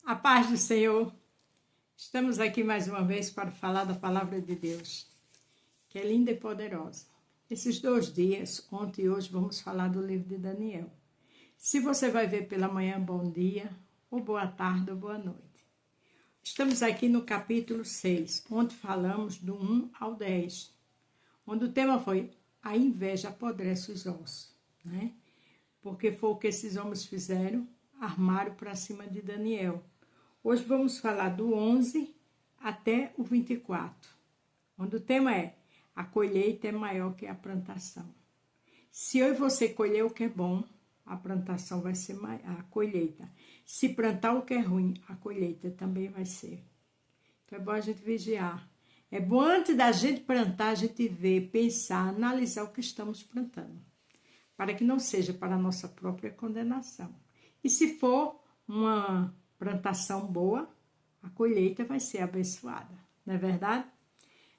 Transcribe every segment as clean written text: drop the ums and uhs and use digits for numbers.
A paz do Senhor. Estamos aqui mais uma vez para falar da palavra de Deus, que é linda e poderosa. Esses 2 dias, ontem e hoje, vamos falar do livro de Daniel. Se você vai ver pela manhã, bom dia, ou boa tarde, ou boa noite. Estamos aqui no capítulo 6, onde falamos do 1 ao 10, onde o tema foi a inveja apodrece os ossos, né? Porque foi o que esses homens fizeram, armaram para cima de Daniel. Hoje vamos falar do 11 até o 24, onde o tema é a colheita é maior que a plantação. Se eu e você colher o que é bom, a plantação vai ser a colheita. Se plantar o que é ruim, a colheita também vai ser. Então é bom a gente vigiar. É bom antes da gente plantar, a gente ver, pensar, analisar o que estamos plantando, para que não seja para a nossa própria condenação. E se for uma plantação boa, a colheita vai ser abençoada, não é verdade?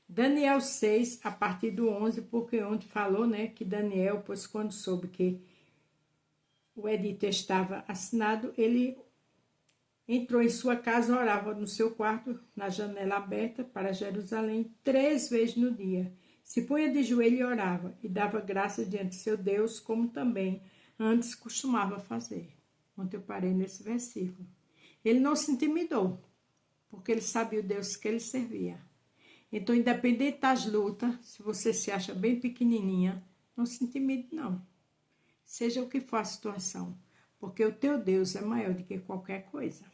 Daniel 6, a partir do 11, porque ontem falou, né, que Daniel, pois quando soube que o edito estava assinado, ele entrou em sua casa, orava no seu quarto, na janela aberta para Jerusalém, 3 vezes no dia. Se punha de joelho e orava, e dava graça diante de seu Deus, como também antes costumava fazer. Ontem eu parei nesse versículo. Ele não se intimidou, porque ele sabia o Deus que ele servia. Então, independente das lutas, se você se acha bem pequenininha, não se intimide, não. Seja o que for a situação, porque o teu Deus é maior do que qualquer coisa.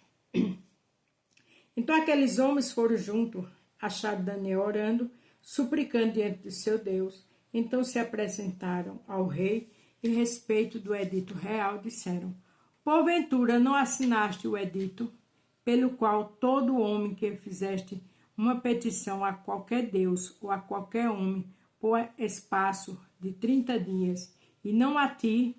Então, aqueles homens foram juntos, acharam Daniel orando, suplicando diante do seu Deus. Então, se apresentaram ao rei e, a respeito do edito real, disseram: porventura não assinaste o edito, pelo qual todo homem que fizeste uma petição a qualquer Deus ou a qualquer homem por espaço de 30 dias, e não a ti,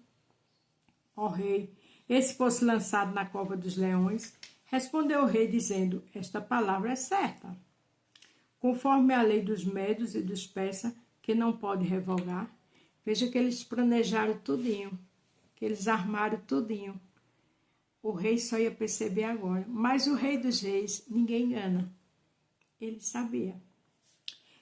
ó rei, esse fosse lançado na cova dos leões? Respondeu o rei, dizendo: esta palavra é certa, conforme a lei dos medos e dos persas, que não pode revogar. Veja que eles planejaram tudinho, que eles armaram tudinho. O rei só ia perceber agora. Mas o rei dos reis, ninguém engana. Ele sabia.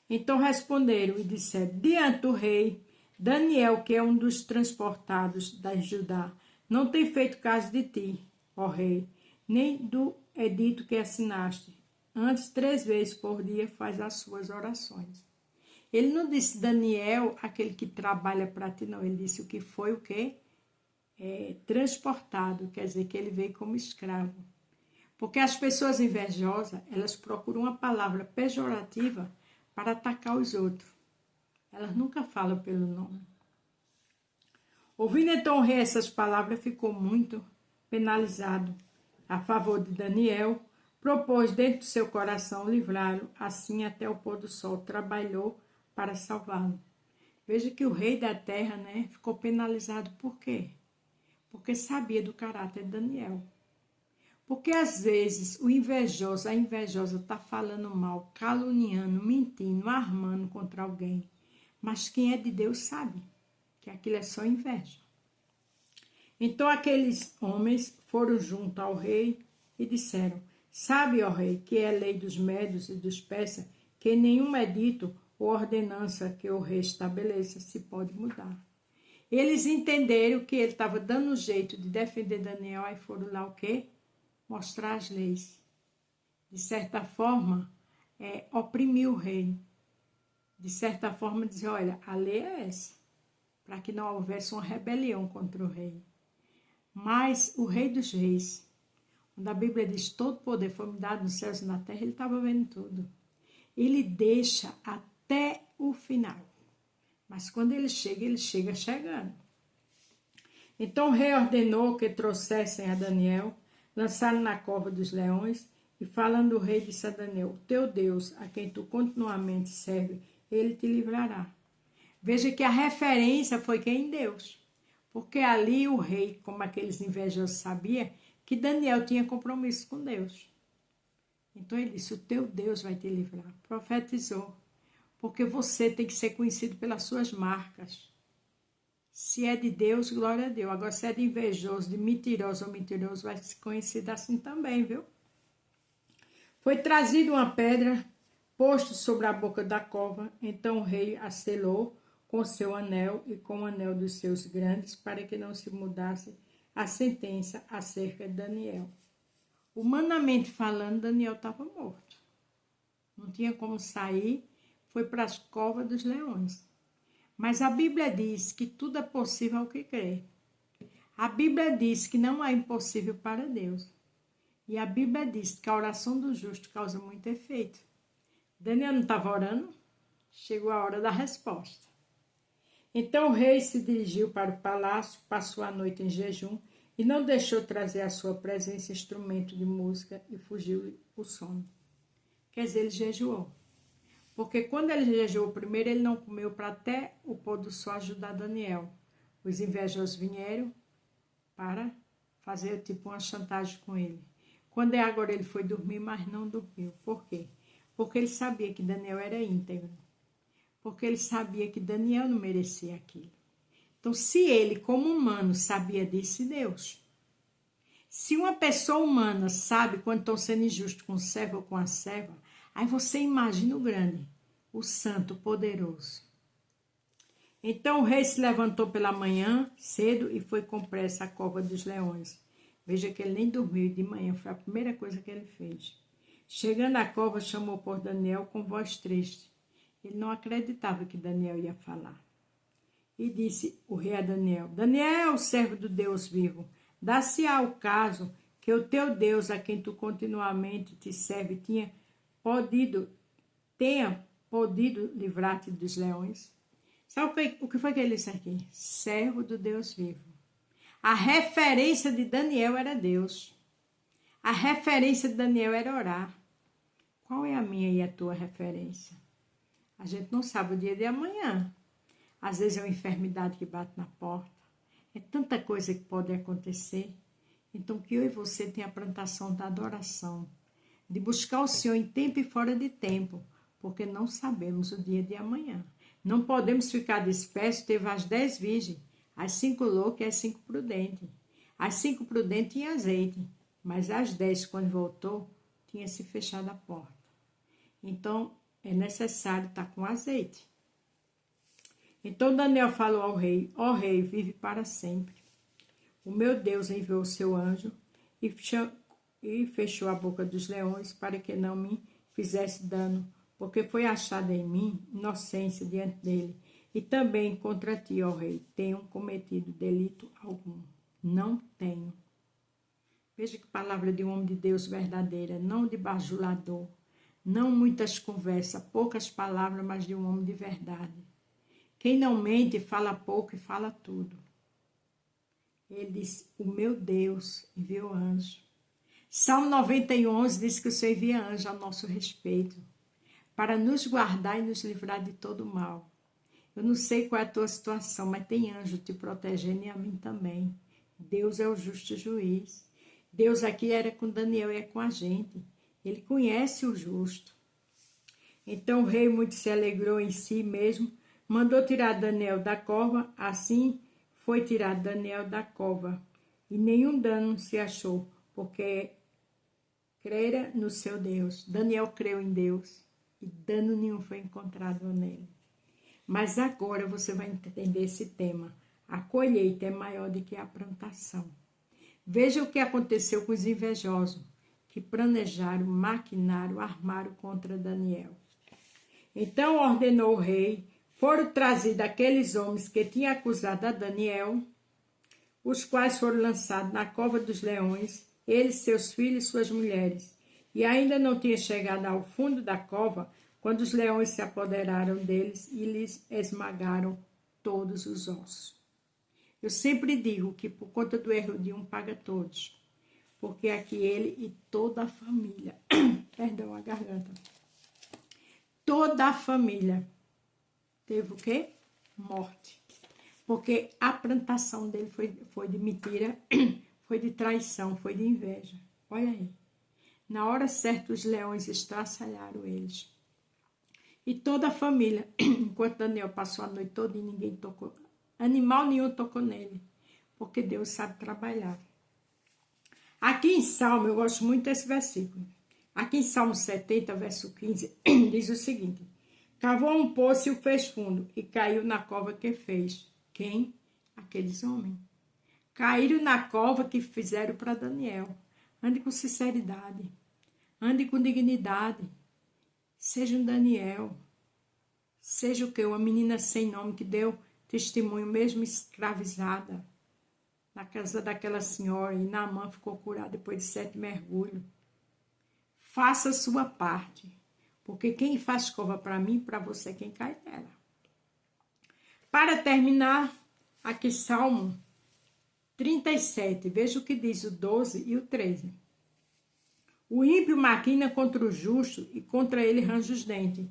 Então responderam e disseram: diante do rei, Daniel, que é um dos transportados da Judá, não tem feito caso de ti, ó rei, nem do edito que assinaste. Antes, 3 vezes por dia faz as suas orações. Ele não disse Daniel, aquele que trabalha para ti, não. Ele disse o que foi o quê? Transportado, quer dizer que ele veio como escravo. Porque as pessoas invejosas, elas procuram uma palavra pejorativa para atacar os outros. Elas nunca falam pelo nome. Ouvindo então o rei essas palavras, ficou muito penalizado. A favor de Daniel, propôs dentro do seu coração livrá-lo, assim até o pôr do sol, trabalhou para salvá-lo. Veja que o rei da terra, né, ficou penalizado por quê? Porque sabia do caráter de Daniel. Porque às vezes o invejoso, a invejosa está falando mal, caluniando, mentindo, armando contra alguém. Mas quem é de Deus sabe que aquilo é só inveja. Então aqueles homens foram junto ao rei e disseram: sabe, ó rei, que é lei dos medos e dos persas, que nenhum edito ou ordenança que o rei estabeleça se pode mudar. Eles entenderam que ele estava dando um jeito de defender Daniel, aí foram lá o quê? Mostrar as leis. De certa forma, oprimir o rei. De certa forma, dizer: olha, a lei é essa, para que não houvesse uma rebelião contra o rei. Mas o rei dos reis, quando a Bíblia diz todo poder foi me dado nos céus e na terra, ele estava vendo tudo. Ele deixa até o final. Mas quando ele chega chegando. Então o rei ordenou que trouxessem a Daniel, lançaram na cova dos leões, e falando o rei disse a Daniel: o teu Deus, a quem tu continuamente serve, ele te livrará. Veja que a referência foi quem? Deus. Porque ali o rei, como aqueles invejosos, sabia que Daniel tinha compromisso com Deus. Então ele disse: o teu Deus vai te livrar. Profetizou. Porque você tem que ser conhecido pelas suas marcas. Se é de Deus, glória a Deus. Agora, se é de invejoso, de mentiroso ou mentiroso, vai ser conhecido assim também, viu? Foi trazida uma pedra, posto sobre a boca da cova, então o rei a selou com seu anel e com o anel dos seus grandes, para que não se mudasse a sentença acerca de Daniel. Humanamente falando, Daniel estava morto. Não tinha como sair, foi para as covas dos leões. Mas a Bíblia diz que tudo é possível ao que crê. A Bíblia diz que não é impossível para Deus. E a Bíblia diz que a oração do justo causa muito efeito. Daniel não estava orando? Chegou a hora da resposta. Então o rei se dirigiu para o palácio, passou a noite em jejum e não deixou trazer à sua presença instrumento de música e fugiu o sono. Quer dizer, ele jejuou. Porque quando ele jejuou primeiro, ele não comeu para até o pôr do sol ajudar Daniel. Os invejosos vieram para fazer tipo uma chantagem com ele. Quando agora ele foi dormir, mas não dormiu. Por quê? Porque ele sabia que Daniel era íntegro. Porque ele sabia que Daniel não merecia aquilo. Então, se ele, como humano, sabia disso, e Deus? Se uma pessoa humana sabe quando estão sendo injustos com o servo ou com a serva, aí você imagina o grande, o santo, o poderoso. Então o rei se levantou pela manhã cedo e foi com pressa à cova dos leões. Veja que ele nem dormiu de manhã, foi a primeira coisa que ele fez. Chegando à cova, chamou por Daniel com voz triste. Ele não acreditava que Daniel ia falar. E disse o rei a Daniel: Daniel, servo do Deus vivo, dá-se-á o caso que o teu Deus, a quem tu continuamente te serve, tenha podido livrar-te dos leões? Sabe o que foi que ele disse aqui? Servo do Deus vivo. A referência de Daniel era Deus. A referência de Daniel era orar. Qual é a minha e a tua referência? A gente não sabe o dia de amanhã. Às vezes é uma enfermidade que bate na porta. É tanta coisa que pode acontecer. Então que eu e você tenha a plantação da adoração. De buscar o Senhor em tempo e fora de tempo. Porque não sabemos o dia de amanhã. Não podemos ficar dispersos. Teve as 10 virgens. As 5 loucas e as 5 prudentes. As 5 prudentes tinham azeite. Mas as 10, quando voltou, tinha se fechado a porta. Então, é necessário estar com azeite. Então Daniel falou ao rei: ó rei, vive para sempre. O meu Deus enviou o seu anjo e fechou a boca dos leões para que não me fizesse dano, porque foi achada em mim inocência diante dele. E também contra ti, ó rei, tenho cometido delito algum. Não tenho. Veja que palavra de um homem de Deus verdadeira, não de bajulador, não muitas conversas, poucas palavras, mas de um homem de verdade. Quem não mente, fala pouco e fala tudo. Ele diz: o meu Deus enviou anjo. Salmo 91 diz que o Senhor envia anjo a nosso respeito, para nos guardar e nos livrar de todo mal. Eu não sei qual é a tua situação, mas tem anjo te protegendo e a mim também. Deus é o justo juiz. Deus aqui era com Daniel e é com a gente. Ele conhece o justo. Então o rei muito se alegrou em si mesmo, mandou tirar Daniel da cova, assim foi tirado Daniel da cova. E nenhum dano se achou, porque crera no seu Deus. Daniel creu em Deus e dano nenhum foi encontrado nele. Mas agora você vai entender esse tema. A colheita é maior do que a plantação. Veja o que aconteceu com os invejosos, que planejaram, maquinaram, armaram contra Daniel. Então ordenou o rei, foram trazidos aqueles homens que tinham acusado a Daniel, os quais foram lançados na cova dos leões, eles, seus filhos e suas mulheres. E ainda não tinha chegado ao fundo da cova, quando os leões se apoderaram deles e lhes esmagaram todos os ossos. Eu sempre digo que por conta do erro de um paga todos, porque aqui ele e toda a família, perdão, a garganta, toda a família teve o quê? Morte. Porque a plantação dele foi de mentira, foi de traição, foi de inveja. Olha aí. Na hora certa, os leões estraçalharam eles. E toda a família, enquanto Daniel passou a noite toda e ninguém tocou, animal nenhum tocou nele, porque Deus sabe trabalhar. Aqui em Salmo, eu gosto muito desse versículo. Aqui em Salmo 70, verso 15, diz o seguinte: cavou um poço e o fez fundo, e caiu na cova que fez. Quem? Aqueles homens. Caíram na cova que fizeram para Daniel. Ande com sinceridade. Ande com dignidade. Seja um Daniel. Seja o que? Uma menina sem nome que deu testemunho, mesmo escravizada, na casa daquela senhora, e Naamã ficou curado depois de 7 mergulhos. Faça a sua parte, porque quem faz cova para mim, para você, quem cai nela. Para terminar, aqui Salmo 37, veja o que diz o 12 e o 13. O ímpio maquina contra o justo e contra ele range os dentes.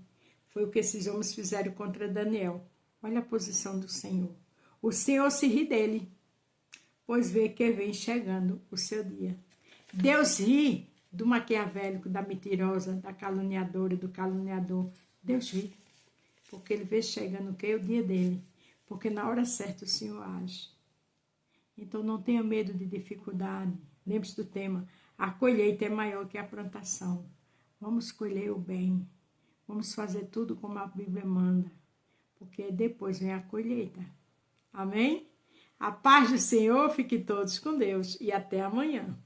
Foi o que esses homens fizeram contra Daniel. Olha a posição do Senhor. O Senhor se ri dele, pois vê que vem chegando o seu dia. Deus ri do maquiavélico, da mentirosa, da caluniadora, do caluniador. Deus ri, porque ele vê chegando o que? O dia dele. Porque na hora certa o Senhor age. Então não tenha medo de dificuldade. Lembre-se do tema. A colheita é maior que a plantação. Vamos colher o bem. Vamos fazer tudo como a Bíblia manda. Porque depois vem a colheita. Amém? A paz do Senhor, fiquem todos com Deus. E até amanhã.